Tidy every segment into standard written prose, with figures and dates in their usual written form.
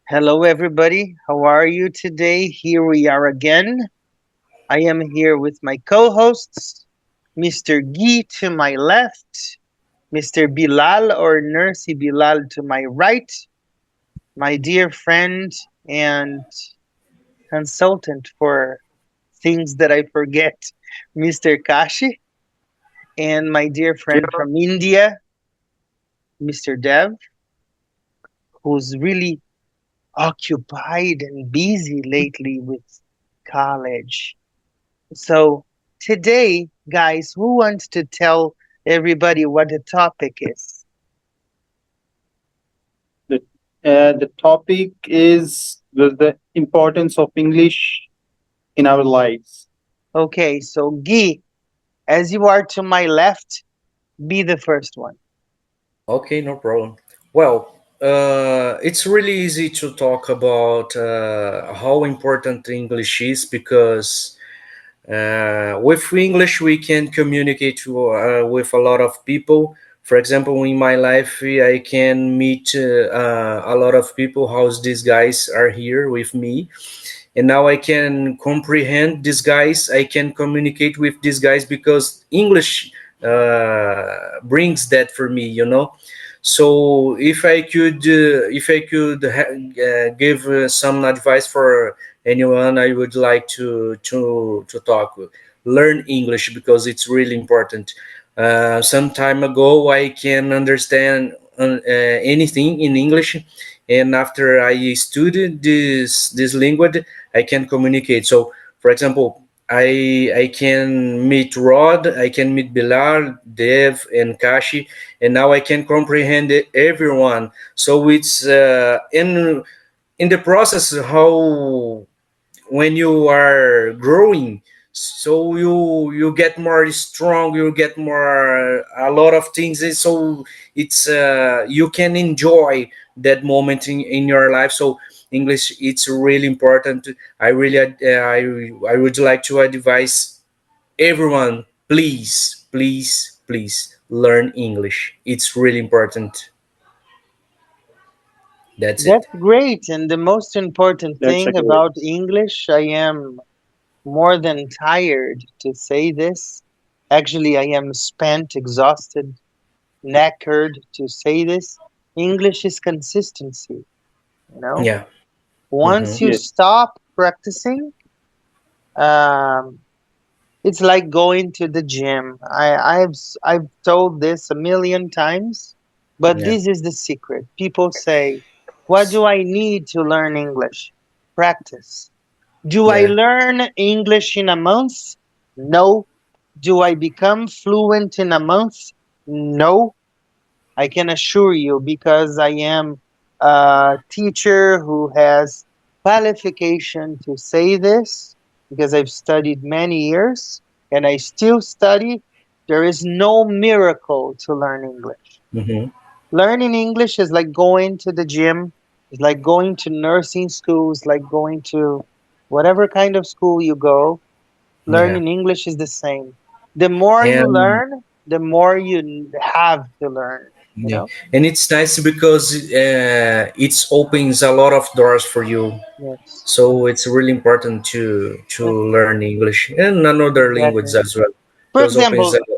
Hello, everybody. How are you today? Here we are again. I am here with my co hosts, Mr. Guy to my left, Mr. Bilal or Nursi Bilal to my right, my dear friend and consultant for things that I forget, Mr. Kashi, and my dear friend Yeah, from India, Mr. Dev, who's really occupied and busy lately with college. So today, guys, who wants to tell everybody what the topic is? the the topic is the importance of English in our lives. Okay, so Guy, as you are to my left, be the first one. Okay, no problem. Well, it's really easy to talk about how important English is because with English we can communicate with a lot of people. For example, in my life, I can meet a lot of people. How's these guys are here with me, and now I can comprehend these guys. I can communicate with these guys because English brings that for me, so if I could give some advice for anyone, I would like to talk, learn English because it's really important. Some time ago, I can understand anything in English, and after I studied this language, I can communicate. So, for example, I can meet Rod, I can meet Bilal, Dev, and Kashi, and now I can comprehend everyone. So it's in the process how when you are growing, so you get more strong, you get more a lot of things, so it's you can enjoy that moment in your life. So English, it's really important. I really I would like to advise everyone, please learn English. It's really important. That's it. That's great. And the most important That's a thing great. about English, I am more than tired to say this. Actually, I am spent, exhausted, knackered to say this. English is consistency, you know? Yeah. Once Hmm. you Yes, stop practicing, um, it's like going to the gym. I've told this a million times, but Yeah. this is the secret. People say, "What do I need to learn English?" Practice. Do I Yeah. learn English in a month? No. Do I become fluent in a month? No. I can assure you because I am a teacher who has qualification to say this because I've studied many years and I still study. There is no miracle to learn English. Hmm. Learning English is like going to the gym, it's like going to nursing school, it's like going to whatever kind of school you go. Yeah. Learning English is the same. The more you And learn, the more you have to learn, you yeah, know? and it's nice because it opens a lot of doors for you. Yes. So it's really important to Yes, learn English and another language exactly. as well. For Those opens example,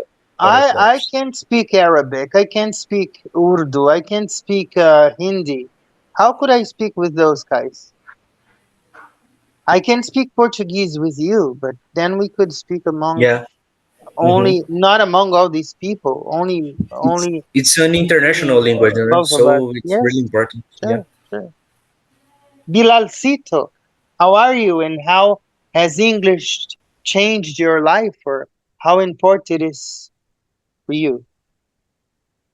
a lot of I doors. can speak Arabic, I can speak Urdu, I can speak Hindi. How could I speak with those guys? I can speak Portuguese with you, but then we could speak among Yeah. Hmm. only not among all these people, only It's an international between language, both of us. so it's really Yes, important. Yeah. sure, sure. Bilalcito, how are you and how has English changed your life or how important it is for you?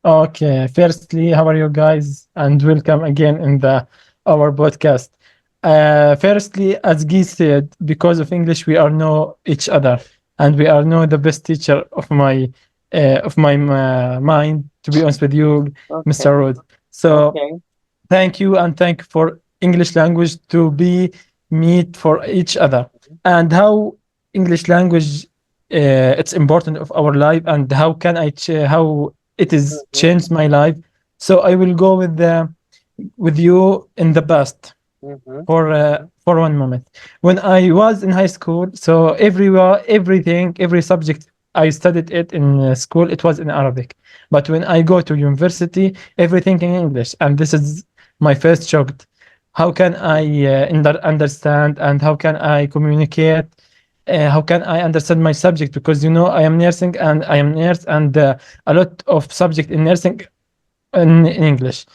Okay, firstly, how are you guys? And welcome again in the our podcast. Firstly, as Guy said, because of English, we are know each other, and we are know the best teacher of my mind. To be honest with you, Okay, Mr. Rod. So okay. thank you and thank you for English language to be meet for each other and how English language it's important of our life and how can how it is Mhm. changed my life. So I will go with the with you in the past. Mhm. for one moment. When I was in high school, so everywhere, everything, every subject I studied it in school, it was in Arabic. But when I go to university, everything in English, and this is my first shock. How can I understand and how can I communicate? How can I understand my subject? Because I am nursing and I am nurse, and a lot of subject in nursing in English,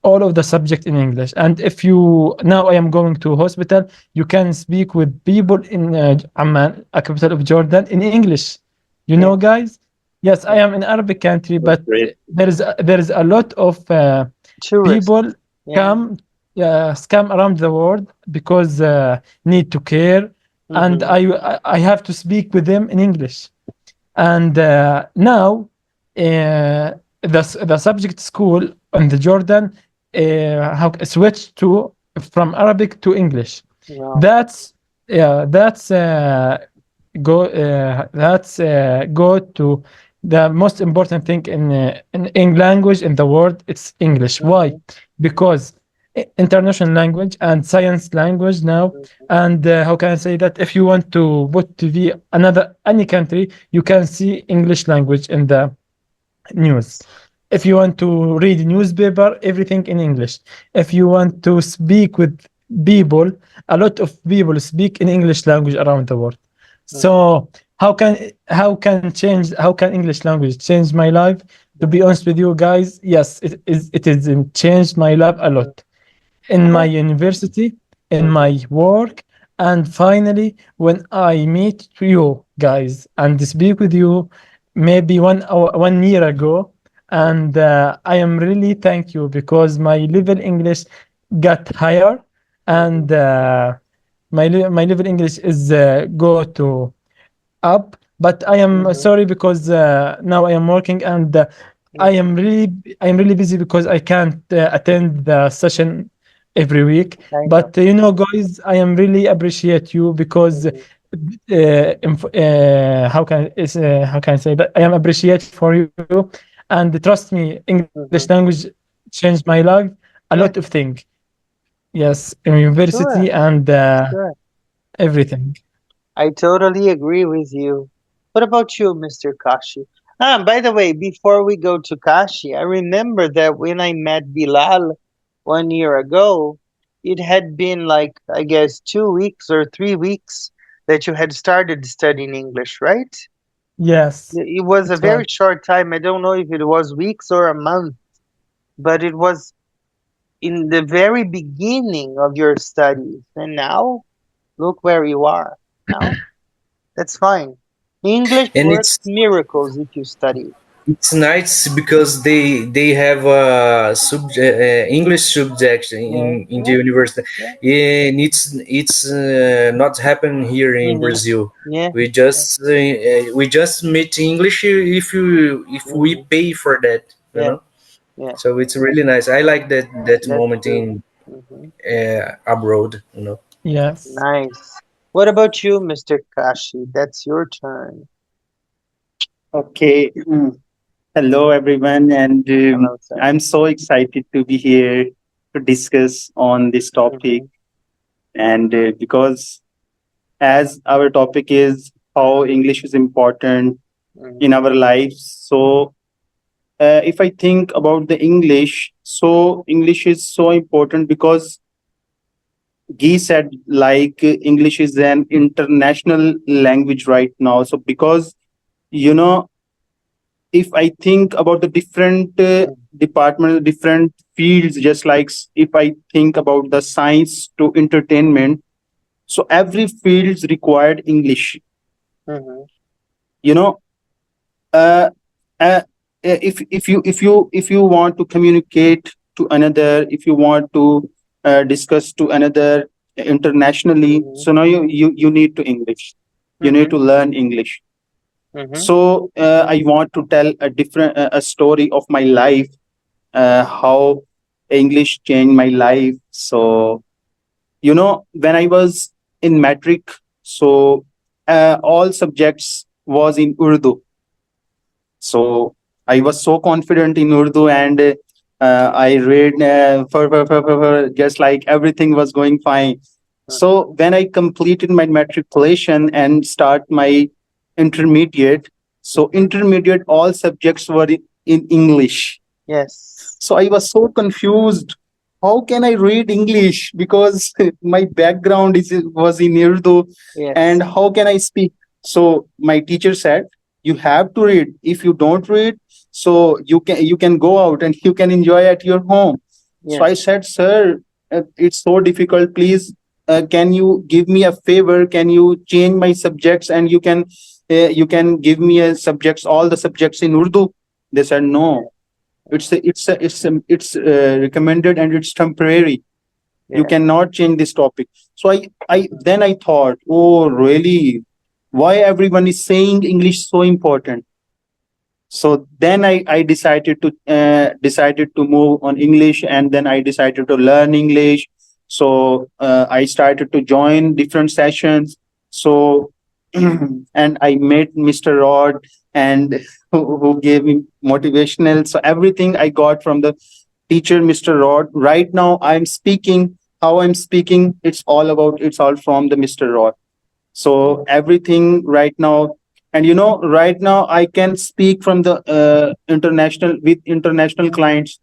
all of the subject in English. And if you now I am going to hospital, you can speak with people in Amman, a capital of Jordan, in English. Yeah. Guys. Yes, I Yeah. am in Arabic country, That's but great. there is a lot of Tourists. people Yeah. come scam around the world because need to care, and Mhm. I have to speak with them in English. And now the subject school in the Jordan how switched to from Arabic to English. Wow. That's that's go to the most important thing in language in the world. It's English. Why? Mhm. Because international language and science language now. Mhm. And how can I say that? If you want to put TV another any country, you can see English language in the news. If you want to read newspaper, everything in English. If you want to speak with people, a lot of people speak in English language around the world. Mhm. So how can English language change my life? To be Mhm. honest with you guys, yes, it is changed my life a Mhm. lot in my Good. university, in Mhm. my work, and finally, when I meet you guys and speak with you, maybe 1 year ago, and I am really thank you because my level English got higher, Mhm. and my level English is go to up. But I am Mhm. sorry because now I am working, and I Mhm. am really I am really busy because I can't attend the session every week. I know. But guys, I am really appreciate you because Mhm. how can I say that? I am appreciate for you, and trust me, English language Mhm. changed my life a lot of Yeah. things. Yes, in university Sure. and Sure. everything. I totally agree with you. What about you, Mr. Kashi? By the way, before we go to Kashi, I remember that when I met Bilal 1 year ago, it had been like, I guess, 2 weeks or 3 weeks that you had started studying English, right? Yes, It was a it was. very short time. I don't know if it was weeks or a month, but it was in the very beginning of your studies. And now, look where you are now. That's fine. English And works miracles if you study. it's nice because they have a English subject Yeah, in the yeah, university, yeah. and it's not happen here in Mm-hmm. Brazil. Yeah, yeah. We just meet English if we Mm-hmm. pay for that, you Yeah, know. yeah. So it's really nice. I like that That's moment true. in Mm-hmm. abroad, you know. Yes. Nice. What about you, Mr. Kashi? That's your turn. Okay. Hello, everyone, and Hello, sir. I'm so excited to be here to discuss on this topic. Mm-hmm. And because as our topic is how English is important in Mm-hmm. our lives, so if I think about the English, so English is so important because Guy said like English is an international language right now. So because you know if I think about the different departments, different fields, just like if I think about the science to entertainment, so every field required English. Mm-hmm. You know, uh, uh, if you want to communicate to another, if you want to discuss to another internationally, Mm-hmm. so now you need to English. You need Mm-hmm. to learn English. Mm-hmm. So I want to tell a different a story of my life, how English changed my life. So, when I was in matric, so all subjects was in Urdu. So I was so confident in Urdu, and I read just like everything was going fine. So when I completed my matriculation and start my intermediate, so intermediate all subjects were in English. Yes. So I was so confused. How can I read English? Because my background was in Urdu, Yes. and how can I speak? So my teacher said, "You have to read. If you don't read, so you can go out and you can enjoy at your home." So I Yes. said, "Sir, it's so difficult. Please, can you give me a favor? Can you change my subjects and you can give me a subjects all the subjects in Urdu?" They said, "No, it's recommended and it's temporary. You Yeah. cannot change this topic." So I thought, oh really, why everyone is saying English so important? So then I decided to move on English, and then I decided to learn English. So I started to join different sessions. So and I met Mr. Rod, and who gave me motivational. So everything I got from the teacher, Mr. Rod. Right now I'm speaking. How I'm speaking, it's all from the Mr. Rod. So everything right now, and right now I can speak from the international with international clients.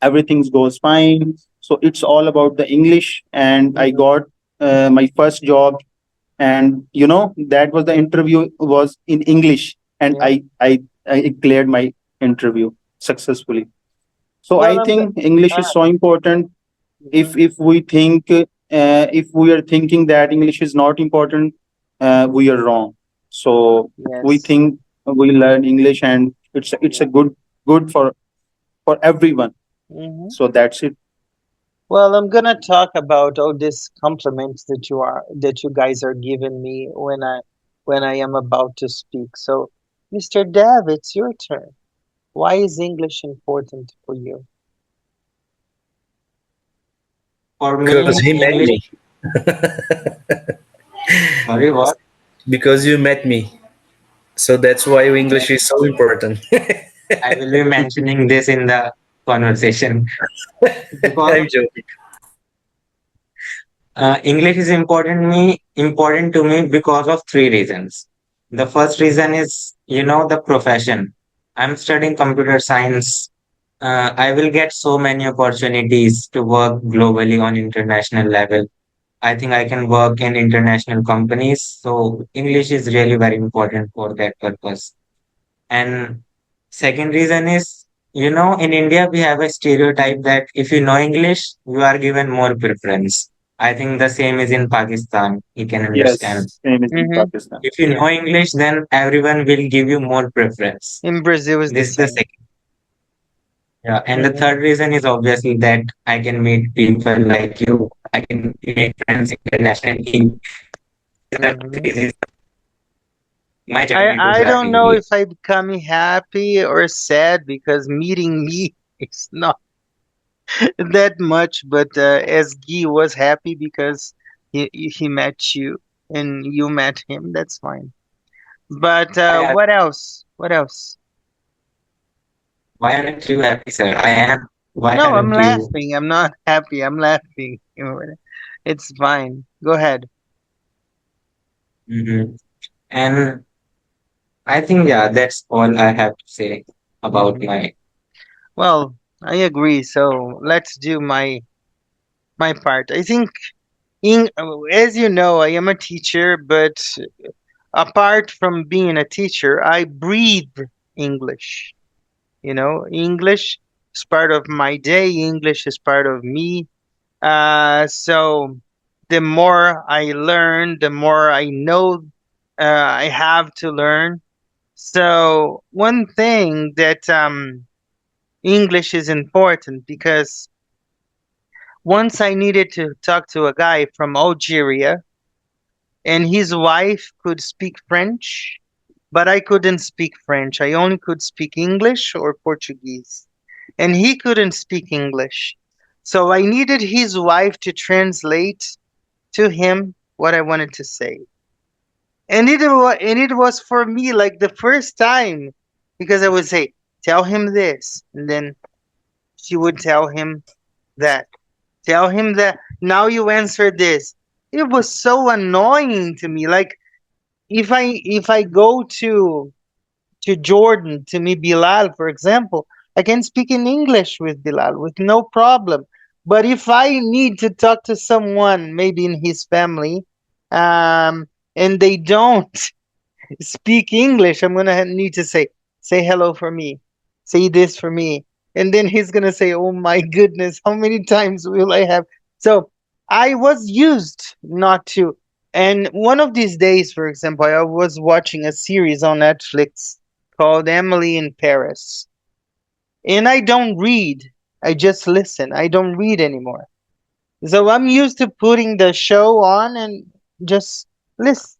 Everything goes fine. So it's all about the English, and I Mhm. got my first job, and that was the interview was in English, and Yeah. I cleared my interview successfully. So Well, I I'm. think English is so important. if Mhm. if we think if we are thinking that English is not important, we are wrong. So we Yes. think we learn English, and it's a good for everyone. Mhm. So that's it. Well, I'm gonna talk about all these compliments that you guys are giving me when I am about to speak. So, Mr. Dev, it's your turn. Why is English important for you? For Because me, he met English. me. Sorry, what? Because you met me. So that's why English is so important. I will be mentioning this in the conversation because I'm joking. English is important to me because of three reasons. The first reason is, the profession. I'm studying computer science. I will get so many opportunities to work globally on international level. I think I can work in international companies. So English is really very important for that purpose. And second reason is, in India, we have a stereotype that if you know English, you are given more preference. I think the same is in Pakistan. You can understand. Yes, same is in Mm-hmm. Pakistan. If you know English, then everyone will give you more preference. In Brazil is the This is the same. second. Yeah. And the Mm-hmm. third reason is obviously that I can meet people like you. I can make friends internationally. Mm-hmm. This is my I journey to I learn don't know English. if I become happy or sad because meeting me is not that much, but as Guy was happy because he met you and you met him, that's fine. But Why are, what else? What else? why aren't you happy, sir? I am. Why No, I'm aren't you? laughing. I'm not happy. I'm laughing. It's fine. Go ahead. Mhm. And I think, yeah, that's all I have to say about Hmm. my. Well, I agree. So let's do my part. I think, as you know, I am a teacher, but apart from being a teacher, I breathe English. English is part of my day. English is part of me. So the more I learn, the more I know I have to learn. So one thing that English is important because once I needed to talk to a guy from Algeria, and his wife could speak French, but I couldn't speak French. I only could speak English or Portuguese, and he couldn't speak English. So I needed his wife to translate to him what I wanted to say. And it was for me like the first time because I would say, tell him this, and then she would tell him that. Tell him that now you answer this. It was so annoying to me. Like if I go to Jordan to meet Bilal, for example, I can speak in English with Bilal with no problem. But if I need to talk to someone, maybe in his family, and they don't speak English, I'm gonna need to say hello for me, say this for me, and then he's gonna say, "Oh my goodness, how many times will I have?" So I was used not to. And one of these days, for example, I was watching a series on Netflix called Emily in Paris, and I don't read. I just listen. I don't read anymore. So I'm used to putting the show on and just listen.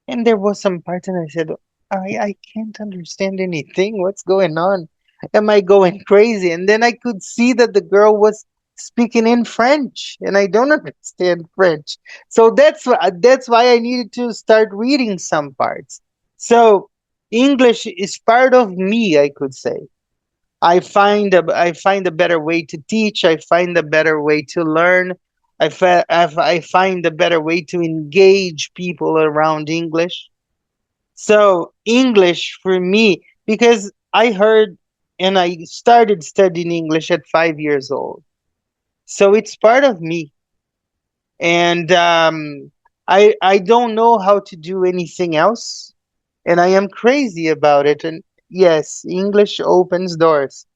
And there was some part, and I said, I can't understand anything. What's going on? Am I going crazy? And then I could see that the girl was speaking in French, and I don't understand French. So that's why I needed to start reading some parts. So English is part of me, I could say. I find a better way to teach. I find a better way to learn. I find a better way to engage people around English. So English for me, because I heard and I started studying English at 5 years old. So it's part of me, and I don't know how to do anything else, and I am crazy about it. And yes, English opens doors.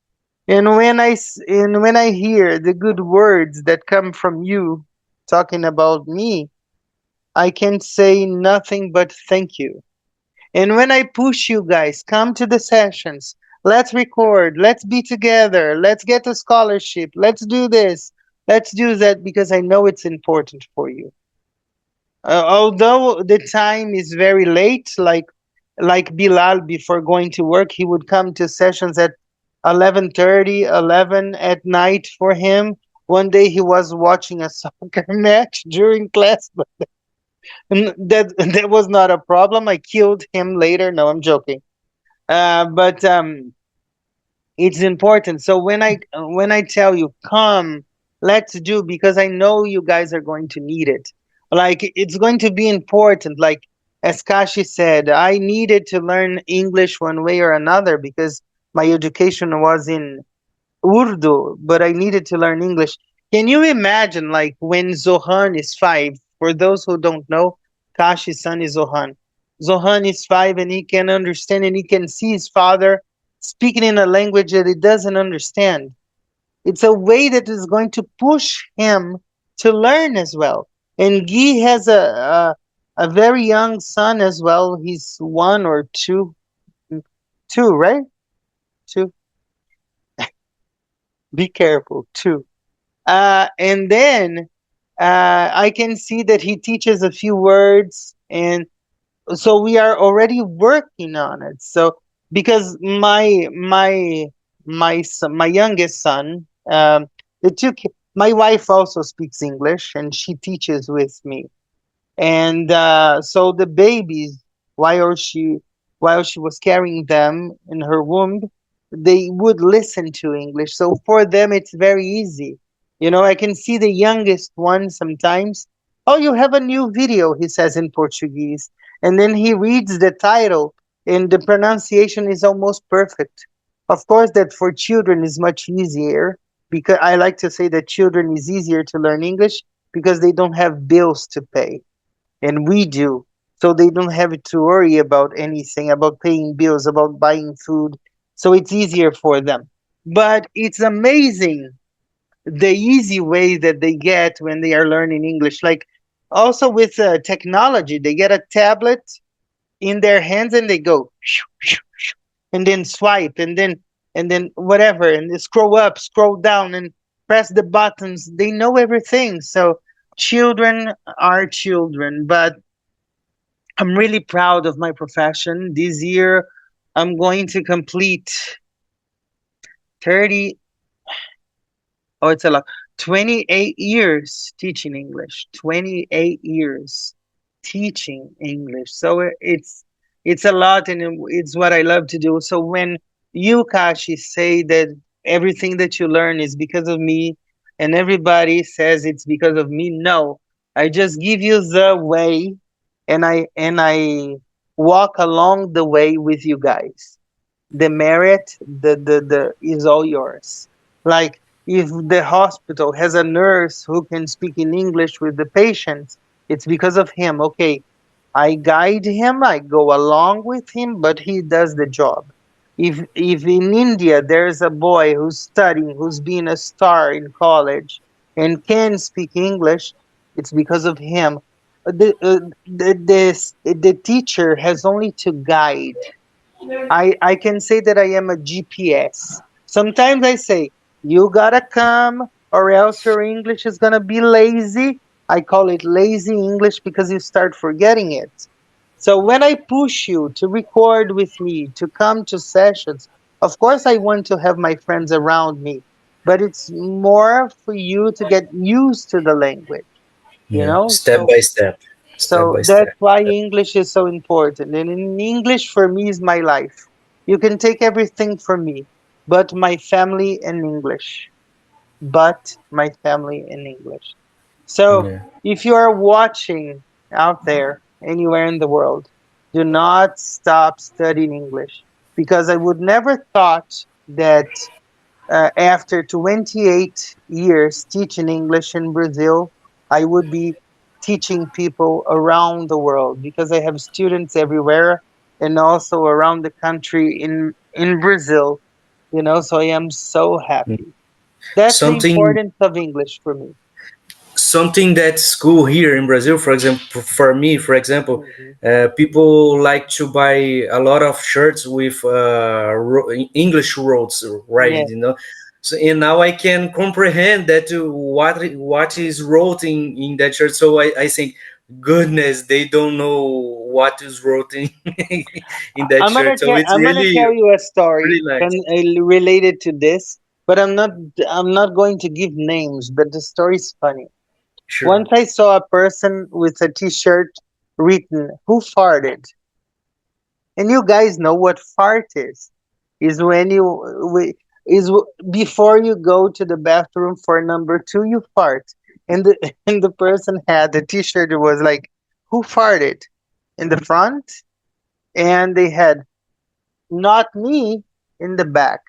And when I hear the good words that come from you talking about me, I can say nothing but thank you. And when I push you guys, come to the sessions. Let's record. Let's be together. Let's get a scholarship. Let's do this. Let's do that because I know it's important for you. Although the time is very late, like Bilal before going to work, he would come to sessions at 11:30, 11 at night for him. One day he was watching a soccer match during class, but that was not a problem. I killed him later. No, I'm joking. But it's important. So when I tell you come, let's do, because I know you guys are going to need it. Like it's going to be important. Like as Kashi said, I needed to learn English one way or another because my education was in Urdu, but I needed to learn English. Can you imagine, like, when Zohan is 5? For those who don't know, Kashi's son is Zohan. Zohan is 5 and he can understand and he can see his father speaking in a language that he doesn't understand. It's a way that is going to push him to learn as well. And Guy has a very young son as well. He's 1 or 2, 2, right? 2. Be careful, 2. And then I can see that he teaches a few words, and so we are already working on it. So because my youngest son, my wife also speaks English, and she teaches with me. And so the babies, while she while she was carrying them in her womb, they would listen to English. So for them, it's very easy. I can see the youngest one sometimes. Oh, you have a new video, he says in Portuguese, and then he reads the title, and the pronunciation is almost perfect. Of course, that for children is much easier, because I like to say that children is easier to learn English because they don't have bills to pay, and we do. So they don't have to worry about anything, about paying bills, about buying food. So it's easier for them. But it's amazing the easy way that they get when they are learning English. Like also with technology, they get a tablet in their hands and they go and then swipe and then whatever, and they scroll up, scroll down, and press the buttons. They know everything. So children are children, but I'm really proud of my profession. This year, I'm going to complete 30, oh, it's a lot, 28 years teaching English, 28 years teaching English. So it's a lot, and it's what I love to do. So when you, Kashi, say that everything that you learn is because of me, and everybody says it's because of me. No, I just give you the way, and I walk along the way with you guys. The merit, the is all yours. Like, if the hospital has a nurse who can speak in English with the patients, it's because of him. Okay, I guide him, I go along with him, but he does the job. If in India there's a boy who's studying, who's being a star in college and can speak English, it's because of him. The teacher has only to guide. I can say that I am a GPS. Sometimes I say, you gotta come, or else your English is gonna be lazy. I call it lazy English because you start forgetting it. So when I push you to record with me, to come to sessions, of course I want to have my friends around me, but it's more for you to get used to the language, you Yeah, know? step by step, step So by that's step. why English is so important. And in English for me is my life. You can take everything from me, but my family and English. But my family in English. So Yeah. if you are watching out there anywhere in the world, do not stop studying English, because I would never thought that after 28 years teaching English in Brazil, I would be teaching people around the world, because I have students everywhere and also around the country in Brazil, so I am so happy. That's the Something importance of English for me. something that's cool here in Brazil, for example, for me, for example, Mhm. people like to buy a lot of shirts with English words, right? Yeah. So, and now I can comprehend that what is wrote in that shirt. So I think, goodness, they don't know what is wrote in in that shirt. So it's I'm gonna really tell you a story really nice. related to this, but I'm not going to give names, but the story's funny. Sure. Once I saw a person with a T-shirt written "Who farted," and you guys know what fart is. Is when you before you go to the bathroom for number two, you fart, and the and the person had the T-shirt that was like "Who farted" in the front, and they had "Not me" in the back.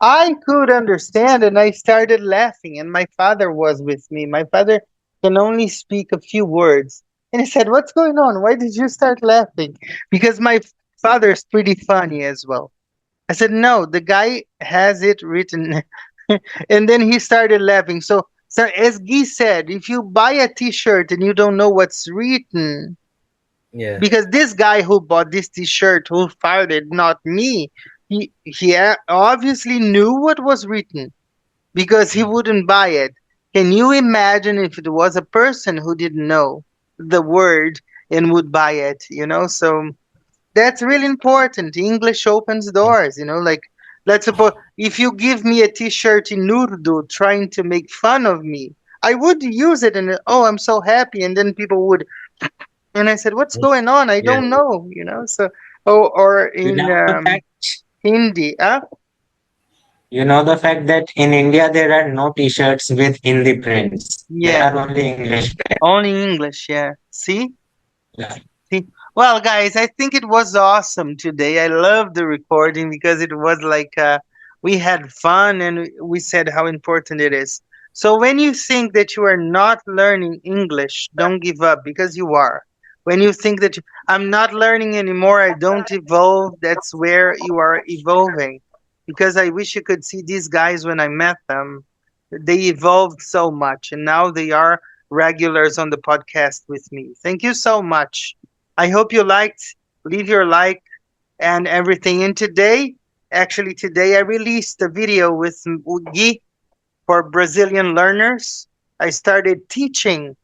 I could understand, and I started laughing, and my father was with me. My father can only speak a few words. And he said, "What's going on? Why did you start laughing?" Because my father's pretty funny as well. I said, "No, the guy has it written." And then he started laughing. So as Guy said, if you buy a T-shirt and you don't know what's written, Yeah. because this guy who bought this T-shirt, who fired it, not me, he obviously knew what was written, because he wouldn't buy it. Can you imagine if it was a person who didn't know the word and would buy it? So that's really important. English opens doors. Like, let's suppose if you give me a T-shirt in Urdu trying to make fun of me, I would use it, and oh, I'm so happy, and then people would, and I said, "What's going on? I Yeah. don't know." So, oh, or You in know the fact, Hindi, you know the fact that in India there are no T-shirts with Hindi prints. There yeah, are only English prints. only English. Yeah, see. Yeah. Well, guys, I think it was awesome today. I love the recording because it was like we had fun and we said how important it is. So when you think that you are not learning English, don't give up, because you are. When you think that I'm not learning anymore, I don't evolve, that's where you are evolving. Because I wish you could see these guys when I met them. They evolved so much, and now they are regulars on the podcast with me. Thank you so much. I hope you liked. Leave your like and everything. And today I released a video with Gui for Brazilian learners. I started teaching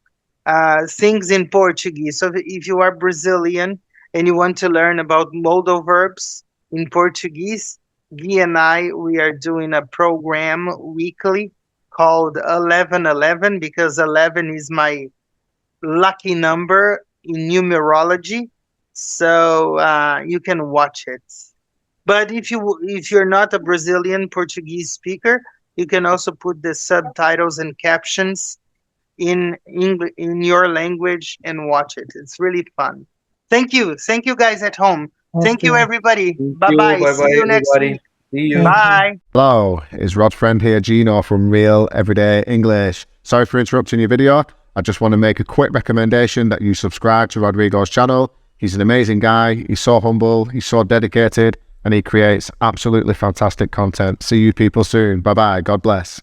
things in Portuguese. So if you are Brazilian and you want to learn about modal verbs in Portuguese, Gui and we are doing a program weekly called 1111, because 11 is my lucky number in numerology. So you can watch it. But if you're not a Brazilian Portuguese speaker, you can also put the subtitles and captions in English, in your language, and watch it. It's really fun. Thank you guys at home. Thank you Okay. everybody. Thank Bye you. bye. Bye See bye, you next everybody. week. See you. Thank you. Bye. Hello, it's Rod's friend here, Gino from Real Everyday English. Sorry for interrupting your video. I just want to make a quick recommendation that you subscribe to Rodrigo's channel. He's an amazing guy. He's so humble. He's so dedicated, and he creates absolutely fantastic content. See you people soon. Bye bye. God bless.